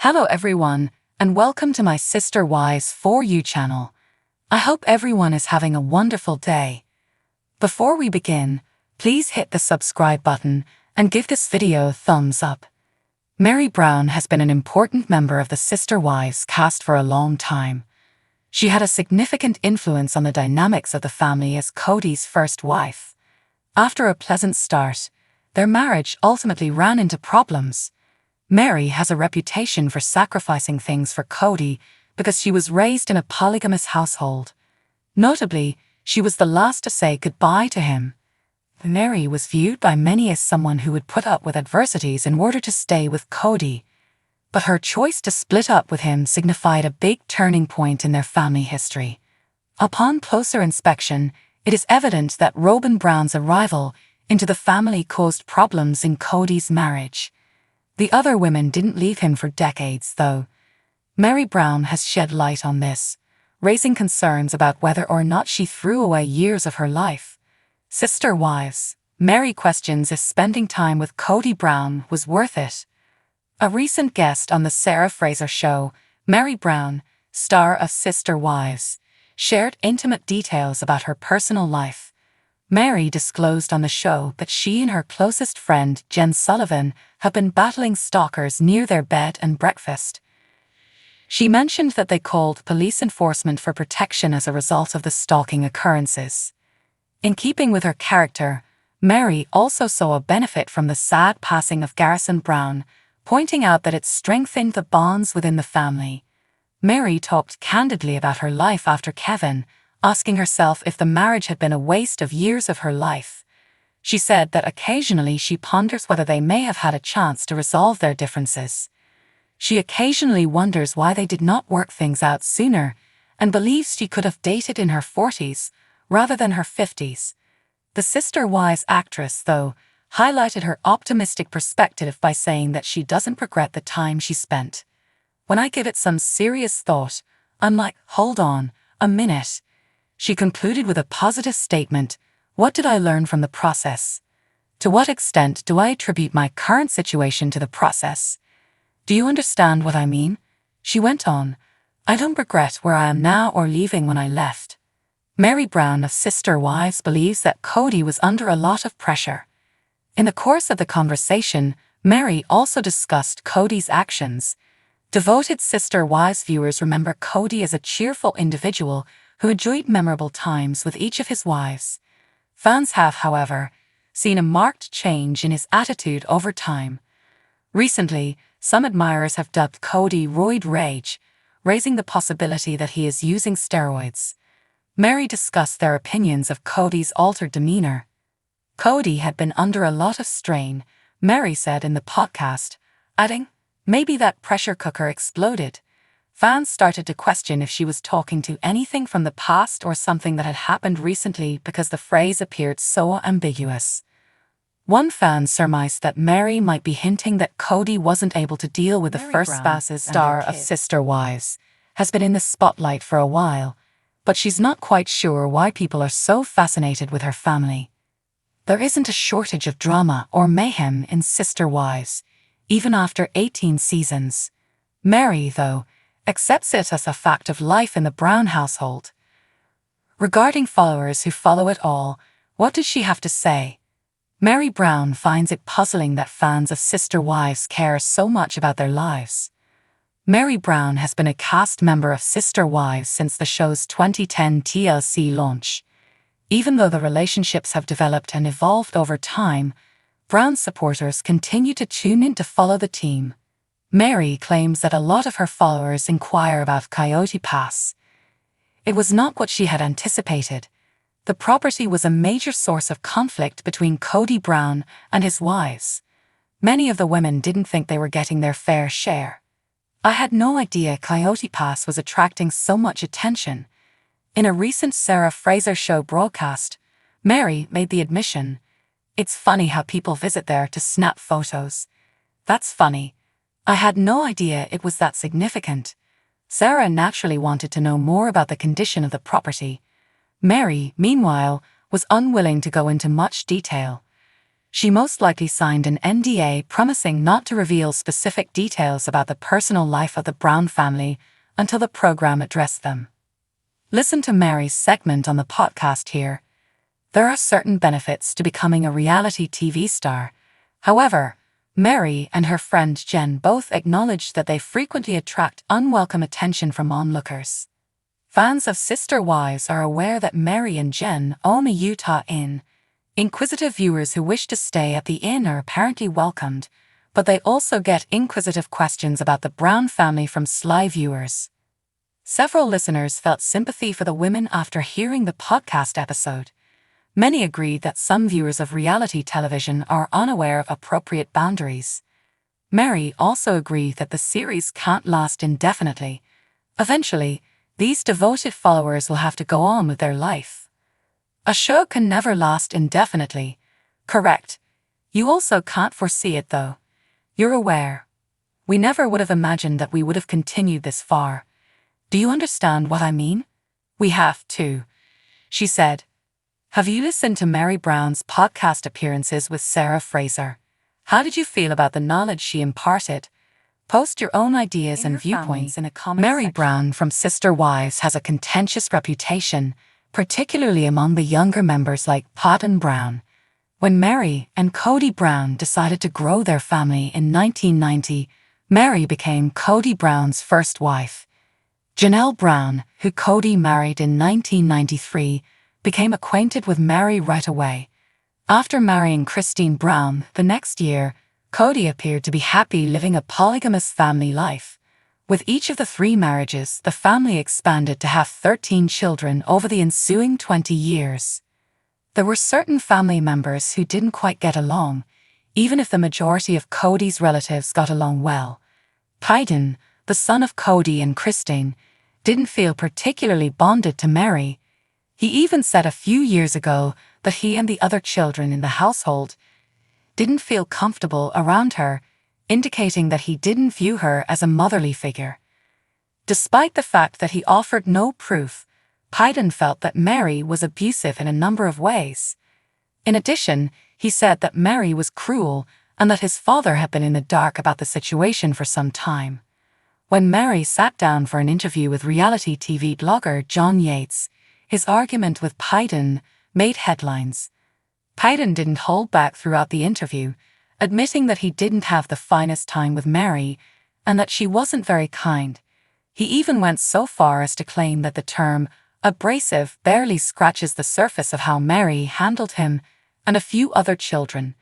Hello everyone, and welcome to my Sister Wives For You channel. I hope everyone is having a wonderful day. Before we begin, please hit the subscribe button and give this video a thumbs up. Meri Brown has been an important member of the Sister Wives cast for a long time. She had a significant influence on the dynamics of the family as Kody's first wife. After a pleasant start, their marriage ultimately ran into problems. Meri has a reputation for sacrificing things for Kody because she was raised in a polygamous household. Notably, she was the last to say goodbye to him. Meri was viewed by many as someone who would put up with adversities in order to stay with Kody. But her choice to split up with him signified a big turning point in their family history. Upon closer inspection, it is evident that Robyn Brown's arrival into the family caused problems in Kody's marriage. The other women didn't leave him for decades, though. Meri Brown has shed light on this, raising concerns about whether or not she threw away years of her life. Sister Wives, Meri questions if spending time with Kody Brown was worth it. A recent guest on the Sarah Fraser show, Meri Brown, star of Sister Wives, shared intimate details about her personal life. Meri disclosed on the show that she and her closest friend, Jen Sullivan, have been battling stalkers near their bed and breakfast. She mentioned that they called police enforcement for protection as a result of the stalking occurrences. In keeping with her character, Meri also saw a benefit from the sad passing of Garrison Brown, pointing out that it strengthened the bonds within the family. Meri talked candidly about her life after Kevin, asking herself if the marriage had been a waste of years of her life. She said that occasionally she ponders whether they may have had a chance to resolve their differences. She occasionally wonders why they did not work things out sooner, and believes she could have dated in her 40s rather than her 50s. The Sister Wives actress, though, highlighted her optimistic perspective by saying that she doesn't regret the time she spent. "When I give it some serious thought, I'm like, hold on, a minute." She concluded with a positive statement: "What did I learn from the process? To what extent do I attribute my current situation to the process? Do you understand what I mean?" She went on, "I don't regret where I am now or leaving when I left." Meri Brown of Sister Wives believes that Kody was under a lot of pressure. In the course of the conversation, Meri also discussed Kody's actions. Devoted Sister Wives viewers remember Kody as a cheerful individual who enjoyed memorable times with each of his wives. Fans have, however, seen a marked change in his attitude over time. Recently, some admirers have dubbed Kody Roid Rage, raising the possibility that he is using steroids. Meri discussed their opinions of Kody's altered demeanor. "Kody had been under a lot of strain," Meri said in the podcast, adding, "Maybe that pressure cooker exploded." Fans started to question if she was talking to anything from the past or something that had happened recently because the phrase appeared so ambiguous. One fan surmised that Meri might be hinting that Kody wasn't able to deal with the first spouse's star of Sister Wives, has been in the spotlight for a while, but she's not quite sure why people are so fascinated with her family. There isn't a shortage of drama or mayhem in Sister Wives, even after 18 seasons. Meri, though, accepts it as a fact of life in the Brown household. Regarding followers who follow it all, what does she have to say? Meri Brown finds it puzzling that fans of Sister Wives care so much about their lives. Meri Brown has been a cast member of Sister Wives since the show's 2010 TLC launch. Even though the relationships have developed and evolved over time, Brown supporters continue to tune in to follow the team. Meri claims that a lot of her followers inquire about Coyote Pass. It was not what she had anticipated. The property was a major source of conflict between Kody Brown and his wives. Many of the women didn't think they were getting their fair share. "I had no idea Coyote Pass was attracting so much attention." In a recent Sarah Fraser show broadcast, Meri made the admission, "It's funny how people visit there to snap photos. That's funny. I had no idea it was that significant." Sarah naturally wanted to know more about the condition of the property. Meri, meanwhile, was unwilling to go into much detail. She most likely signed an NDA promising not to reveal specific details about the personal life of the Brown family until the program addressed them. Listen to Meri's segment on the podcast here. There are certain benefits to becoming a reality TV star. However, Meri and her friend Jen both acknowledged that they frequently attract unwelcome attention from onlookers. Fans of Sister Wives are aware that Meri and Jen own a Utah inn. Inquisitive viewers who wish to stay at the inn are apparently welcomed, but they also get inquisitive questions about the Brown family from sly viewers. Several listeners felt sympathy for the women after hearing the podcast episode. Many agreed that some viewers of reality television are unaware of appropriate boundaries. Meri also agreed that the series can't last indefinitely. Eventually, these devoted followers will have to go on with their life. A show can never last indefinitely. Correct. You also can't foresee it though. You're aware. We never would have imagined that we would have continued this far. Do you understand what I mean? We have to, she said. Have you listened to Meri Brown's podcast appearances with Sarah Fraser? How did you feel about the knowledge she imparted? Post your own ideas and viewpoints in a comment section. Meri Brown from Sister Wives has a contentious reputation, particularly among the younger members like Payton Brown. When Meri and Kody Brown decided to grow their family in 1990, Meri became Kody Brown's first wife. Janelle Brown, who Kody married in 1993, became acquainted with Meri right away. After marrying Christine Brown the next year, Kody appeared to be happy living a polygamous family life. With each of the 3 marriages, the family expanded to have 13 children over the ensuing 20 years. There were certain family members who didn't quite get along, even if the majority of Kody's relatives got along well. Payton, the son of Kody and Christine, didn't feel particularly bonded to Meri. He even said a few years ago that he and the other children in the household didn't feel comfortable around her, indicating that he didn't view her as a motherly figure. Despite the fact that he offered no proof, Payton felt that Meri was abusive in a number of ways. In addition, he said that Meri was cruel and that his father had been in the dark about the situation for some time. When Meri sat down for an interview with reality TV blogger John Yates, his argument with Payton made headlines. Payton didn't hold back throughout the interview, admitting that he didn't have the finest time with Meri and that she wasn't very kind. He even went so far as to claim that the term abrasive barely scratches the surface of how Meri handled him and a few other children.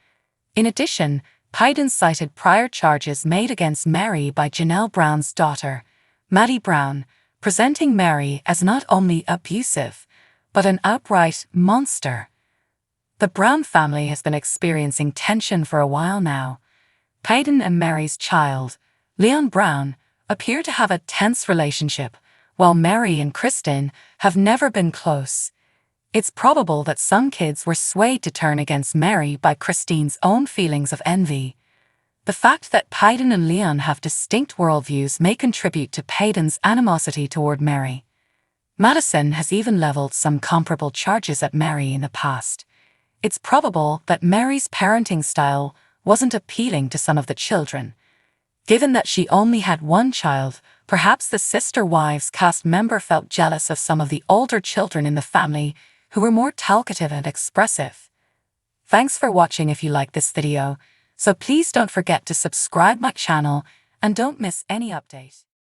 In addition, Payton cited prior charges made against Meri by Janelle Brown's daughter, Maddie Brown, presenting Meri as not only abusive, but an outright monster. The Brown family has been experiencing tension for a while now. Payton and Meri's child, Leon Brown, appear to have a tense relationship, while Meri and Christine have never been close. It's probable that some kids were swayed to turn against Meri by Christine's own feelings of envy. The fact that Payton and Leon have distinct worldviews may contribute to Payton's animosity toward Meri. Madison has even leveled some comparable charges at Meri in the past. It's probable that Meri's parenting style wasn't appealing to some of the children. Given that she only had one child, perhaps the Sister Wives cast member felt jealous of some of the older children in the family who were more talkative and expressive. Thanks for watching. If you like this video, so please don't forget to subscribe my channel and don't miss any update.